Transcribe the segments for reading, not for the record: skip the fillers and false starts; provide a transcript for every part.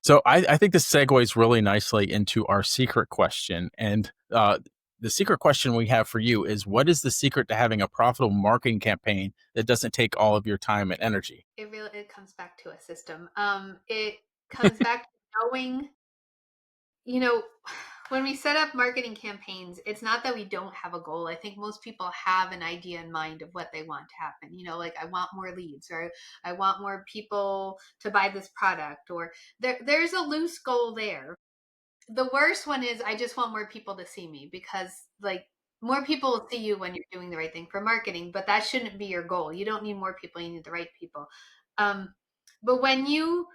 So I think this segues really nicely into our secret question. And the secret question we have for you is, what is the secret to having a profitable marketing campaign that doesn't take all of your time and energy? It comes back to a system. It comes back to knowing, you know, when we set up marketing campaigns, it's not that we don't have a goal. I think most people have an idea in mind of what they want to happen. Like I want more leads, or I want more people to buy this product, or there's a loose goal there. The worst one is I just want more people to see me, because like more people will see you when you're doing the right thing for marketing, but that shouldn't be your goal. You don't need more people, you need the right people. Um, but when you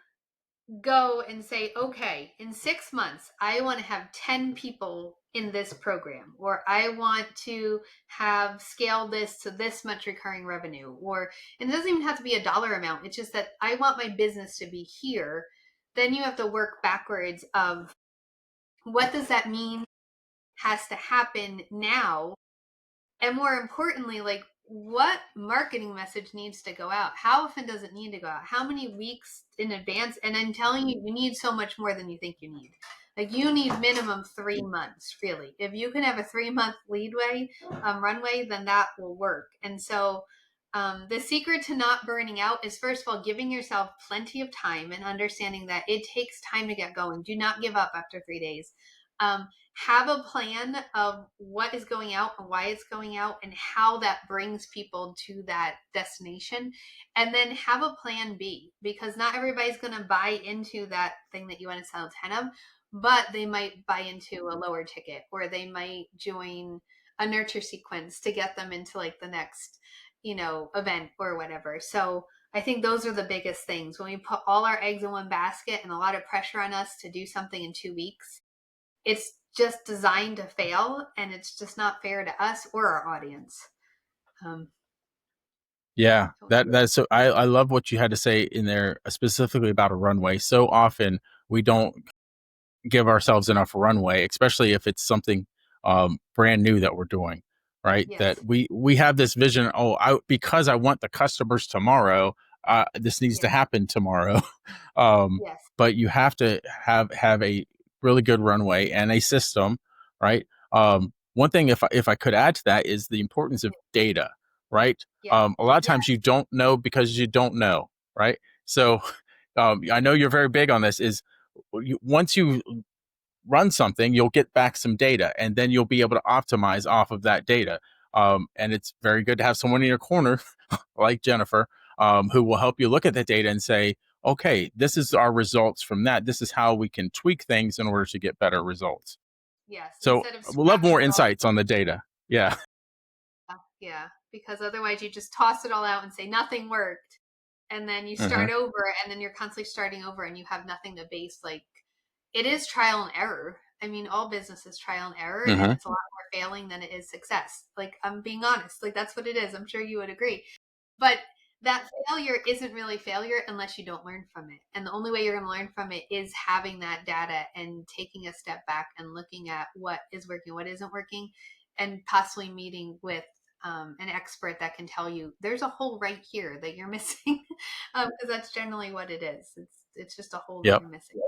go and say, okay, in 6 months, I want to have 10 people in this program, or I want to have scaled this to this much recurring revenue, or, and it doesn't even have to be a dollar amount. It's just that I want my business to be here. Then you have to work backwards of what does that mean has to happen now, and more importantly, like what marketing message needs to go out? How often does it need to go out? How many weeks in advance? And I'm telling you, you need so much more than you think you need. Like you need minimum 3 months, really. If you can have a 3 month leadway, runway, then that will work. And so the secret to not burning out is, first of all, giving yourself plenty of time and understanding that it takes time to get going. Do not give up after 3 days. Have a plan of what is going out and why it's going out and how that brings people to that destination. And then have a plan B, because not everybody's going to buy into that thing that you want to sell 10 of, but they might buy into a lower ticket, or they might join a nurture sequence to get them into like the next, event or whatever. So I think those are the biggest things. When we put all our eggs in one basket and a lot of pressure on us to do something in 2 weeks, it's just designed to fail, and it's just not fair to us or our audience. Um, Yeah, so, that's so. I love what you had to say in there, specifically about a runway. So often we don't give ourselves enough runway, especially if it's something brand new that we're doing, right? That yes, we have this vision. Oh, because I want the customers tomorrow. This needs to yes, happen tomorrow. um, yes, but you have to have a really good runway and a system, right? One thing, if I could add to that, is the importance of data, right? yes, A lot of yes, times you don't know because you don't know, right? So I know you're very big on this. Is once you run something, you'll get back some data, and then you'll be able to optimize off of that data. And it's very good to have someone in your corner like Jennifer, who will help you look at the data and say, okay, this is our results from that. This is how we can tweak things in order to get better results. yes. So Instead of we'll love scrapping more it all, insights on the data. Yeah. yeah, because otherwise you just toss it all out and say nothing worked, and then you Uh-huh. start over, and then you're constantly starting over, and you have nothing to base. Like it is trial and error. I mean, all business is trial and error, and Uh-huh. it's a lot more failing than it is success. Like I'm being honest. Like that's what it is. I'm sure you would agree. But that failure isn't really failure unless you don't learn from it. And the only way you're going to learn from it is having that data and taking a step back and looking at what is working, what isn't working, and possibly meeting with an expert that can tell you there's a hole right here that you're missing, because that's generally what it is. It's just a hole that Yep. you're missing.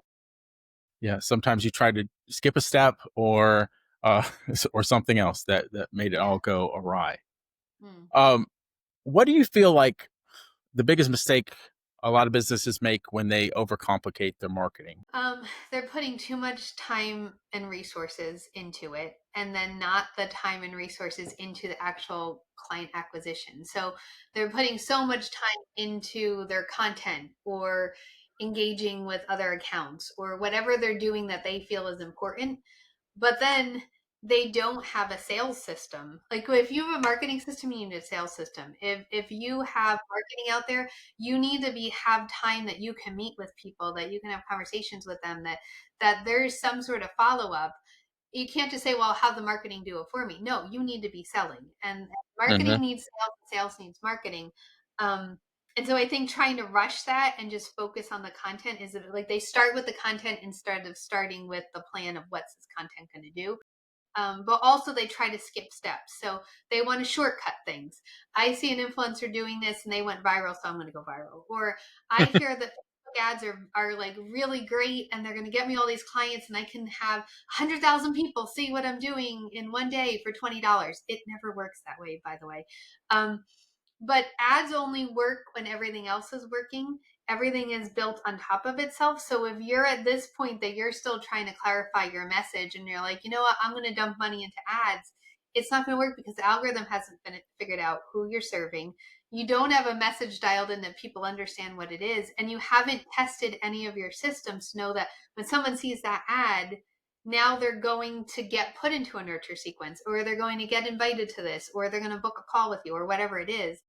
Yeah. Sometimes you try to skip a step or uh, or something else that made it Yeah. all go awry. Mm. Um, what do you feel like the biggest mistake a lot of businesses make when they overcomplicate their marketing? They're putting too much time and resources into it, and then not the time and resources into the actual client acquisition. So they're putting so much time into their content, or engaging with other accounts, or whatever they're doing that they feel is important, but then they don't have a sales system. Like if you have a marketing system, you need a sales system. If you have marketing out there, you need to be have time that you can meet with people, that you can have conversations with them, that there's some sort of follow up. You can't just say, well, have the marketing do it for me. No, you need to be selling, and Uh-huh. marketing needs sales, and sales needs marketing. um, and so I think trying to rush that and just focus on the content is like they start with the content instead of starting with the plan of what's this content going to do. But also they try to skip steps. So they want to shortcut things. I see an influencer doing this and they went viral, so I'm going to go viral. Or I hear that ads are like really great and they're going to get me all these clients and I can have 100,000 people see what I'm doing in one day for $20. It never works that way, by the way. Um, but ads only work when everything else is working. Everything is built on top of itself. So if you're at this point that you're still trying to clarify your message and you're like, you know what, I'm going to dump money into ads, it's not going to work because the algorithm hasn't been figured out who you're serving. You don't have a message dialed in that people understand what it is, and you haven't tested any of your systems to know that when someone sees that ad, now they're going to get put into a nurture sequence, or they're going to get invited to this, or they're going to book a call with you, or whatever it is.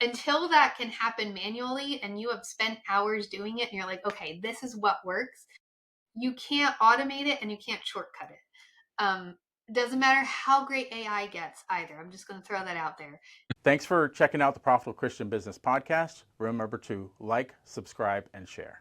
Until that can happen manually and you have spent hours doing it and you're like, okay, this is what works, you can't automate it and you can't shortcut it. It doesn't matter how great AI gets either. I'm just going to throw that out there. Thanks for checking out the Profitable Christian Business Podcast. Remember to like, subscribe, and share.